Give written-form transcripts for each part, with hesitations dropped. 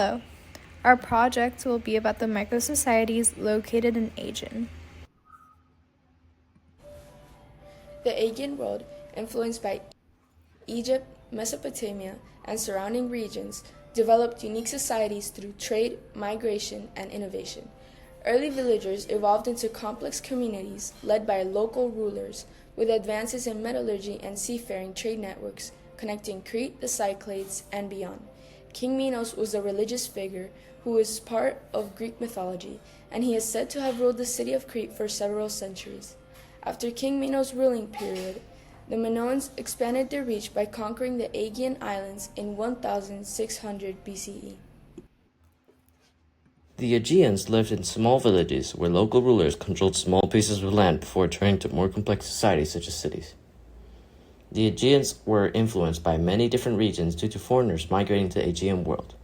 Hello. Our project will be about the microsocieties located in Aegean. The Aegean world, influenced by Egypt, Mesopotamia, and surrounding regions, developed unique societies through trade, migration, and innovation. Early villagers evolved into complex communities led by local rulers, with advances in metallurgy and seafaring trade networks connecting Crete, the Cyclades, and beyond. King Minos was a religious figure who was part of Greek mythology, and he is said to have ruled the city of Crete for several centuries. After King Minos' ruling period, the Minoans expanded their reach by conquering the Aegean islands in 1600 BCE. The Aegeans lived in small villages where local rulers controlled small pieces of land before turning to more complex societies such as cities. The Aegeans were influenced by many different regions due to foreigners migrating to the Aegean world.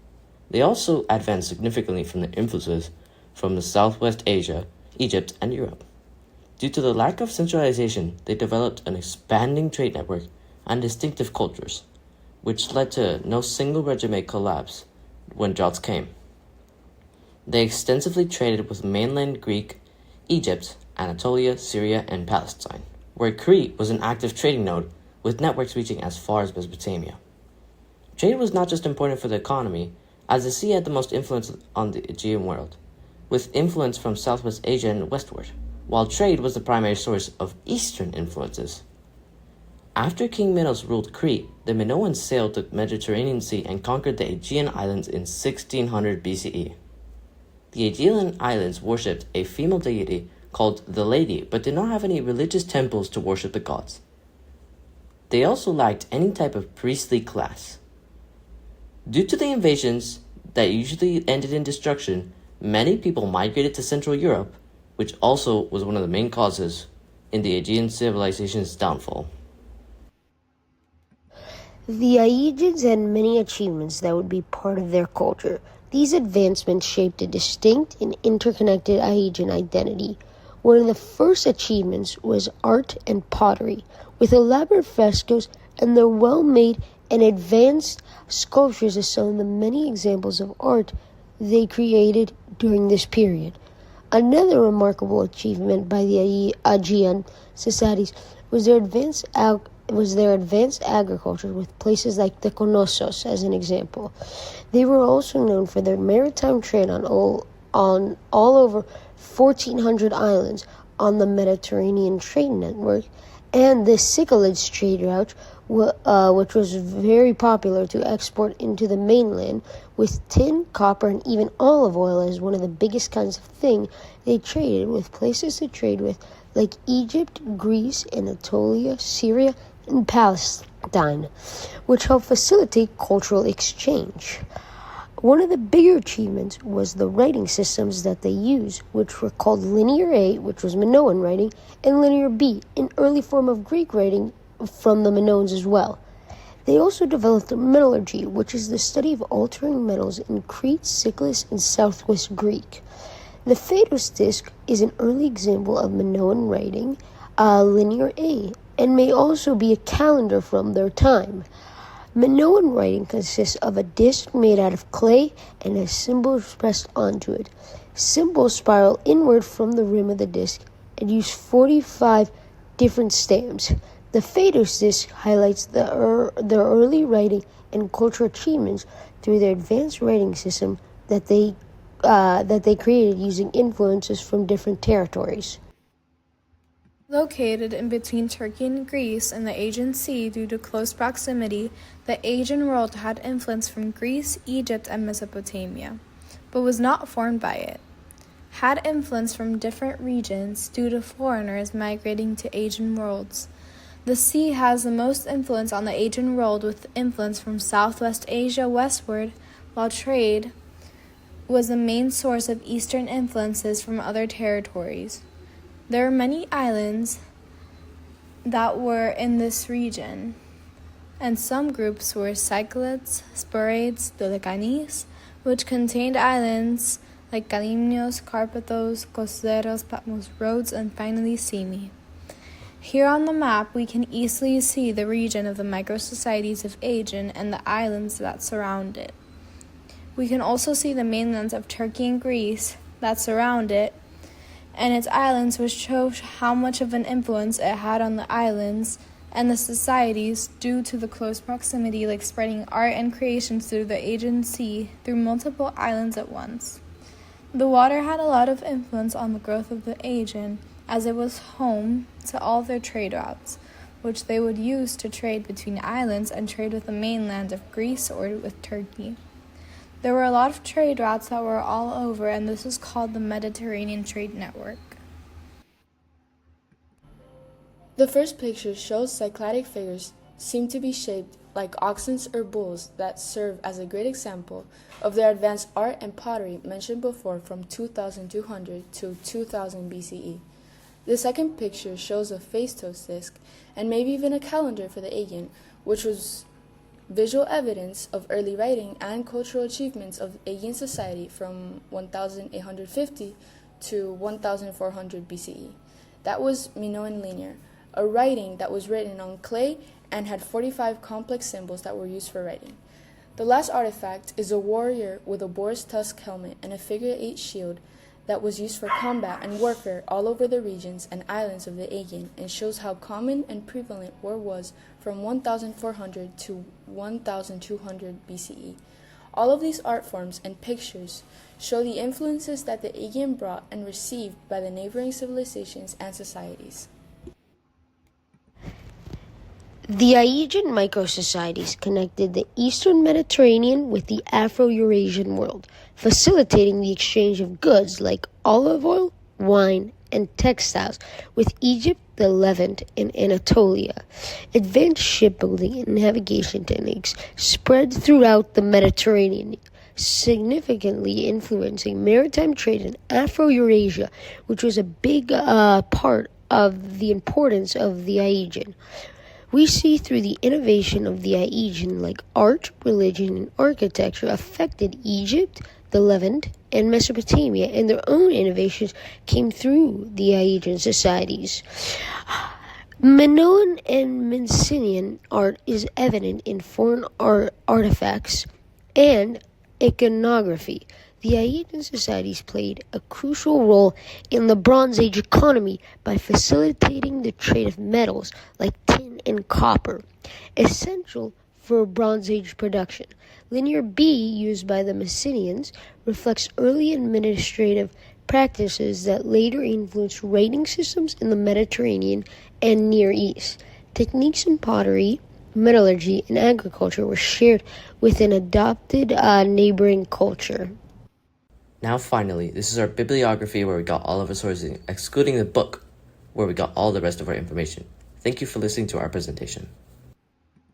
They also advanced significantly from the influences from the Southwest Asia, Egypt, and Europe. Due to the lack of centralization, they developed an expanding trade network and distinctive cultures, which led to no single regime collapse when droughts came. They extensively traded with mainland Greek, Egypt, Anatolia, Syria, and Palestine, where Crete was an active trading node with networks reaching as far as Mesopotamia. Trade was not just important for the economy, as the sea had the most influence on the Aegean world, with influence from Southwest Asia and westward, while trade was the primary source of eastern influences. After King Minos ruled Crete, the Minoans sailed the Mediterranean Sea and conquered the Aegean islands in 1600 BCE. The Aegean islands worshipped a female deity called the Lady, but did not have any religious temples to worship the gods. They also lacked any type of priestly class. Due to the invasions that usually ended in destruction, many people migrated to Central Europe, which also was one of the main causes in the Aegean civilization's downfall. The Aegeans had many achievements that would be part of their culture. These advancements shaped a distinct and interconnected Aegean identity. One of the first achievements was art and pottery, with elaborate frescoes and their well-made and advanced sculptures as some of the many examples of art they created during this period. Another remarkable achievement by the Aegean societies was their advanced agriculture, with places like the Knossos as an example. They were also known for their maritime trade on all over 1,400 islands on the Mediterranean trade network, and the Cyclades trade route, which was very popular to export into the mainland, with tin, copper, and even olive oil as one of the biggest kinds of thing they traded, with places to trade with like Egypt, Greece, Anatolia, Syria, and Palestine, which helped facilitate cultural exchange. One of the bigger achievements was the writing systems that they used, which were called Linear A, which was Minoan writing, and Linear B, an early form of Greek writing from the Minoans as well. They also developed metallurgy, which is the study of altering metals in Crete, Cyclades, and Southwest Greek. The Phaedos disc is an early example of Minoan writing, Linear A, and may also be a calendar from their time. Minoan writing consists of a disc made out of clay and has symbols pressed onto it. Symbols spiral inward from the rim of the disc and use 45 different stamps. The Phaedos disc highlights their early writing and cultural achievements through their advanced writing system that they created using influences from different territories. Located in between Turkey and Greece in the Aegean Sea due to close proximity, the Aegean world had influence from Greece, Egypt, and Mesopotamia, but was not formed by it. Had influence from different regions due to foreigners migrating to Aegean worlds. The sea has the most influence on the Aegean world, with influence from Southwest Asia westward, while trade was the main source of eastern influences from other territories. There are many islands that were in this region, and some groups were Cyclades, Sporades, Dodekanes, which contained islands like Kalymnios, Carpathos, Kosseros, Patmos, Rhodes, and finally Symi. Here on the map, we can easily see the region of the microsocieties of Aegean and the islands that surround it. We can also see the mainlands of Turkey and Greece that surround it, and its islands, which show how much of an influence it had on the islands and the societies due to the close proximity, like spreading art and creations through the Aegean Sea through multiple islands at once. The water had a lot of influence on the growth of the Aegean, as it was home to all their trade routes, which they would use to trade between islands and trade with the mainland of Greece or with Turkey. There were a lot of trade routes that were all over, and this is called the Mediterranean Trade Network. The first picture shows cycladic figures seem to be shaped like oxen or bulls that serve as a great example of the advanced art and pottery mentioned before from 2200 to 2000 BCE. The second picture shows a face-toast disc and maybe even a calendar for the Aegean, which was visual evidence of early writing and cultural achievements of Aegean society from 1850 to 1400 BCE. That was Minoan linear, a writing that was written on clay and had 45 complex symbols that were used for writing. The last artifact is a warrior with a boar's tusk helmet and a figure-8 shield that was used for combat and warfare all over the regions and islands of the Aegean, and shows how common and prevalent war was from 1400 to 1200 BCE. All of these art forms and pictures show the influences that the Aegean brought and received by the neighboring civilizations and societies. The Aegean Microsocieties connected the Eastern Mediterranean with the Afro-Eurasian world, facilitating the exchange of goods like olive oil, wine, and textiles with Egypt, the Levant, and Anatolia. Advanced shipbuilding and navigation techniques spread throughout the Mediterranean, significantly influencing maritime trade in Afro-Eurasia, which was a big part of the importance of the Aegean. We see through the innovation of the Aegean, like art, religion, and architecture, affected Egypt, the Levant, and Mesopotamia, and their own innovations came through the Aegean societies. Minoan and Mycenaean art is evident in foreign artifacts and iconography. The Aegean societies played a crucial role in the Bronze Age economy by facilitating the trade of metals like tin and copper, essential for Bronze Age production. Linear B, used by the Mycenaeans, reflects early administrative practices that later influenced writing systems in the Mediterranean and Near East. Techniques in pottery, metallurgy, and agriculture were shared with an adopted neighboring culture. Now finally, this is our bibliography where we got all of our sources, excluding the book, where we got all the rest of our information. Thank you for listening to our presentation.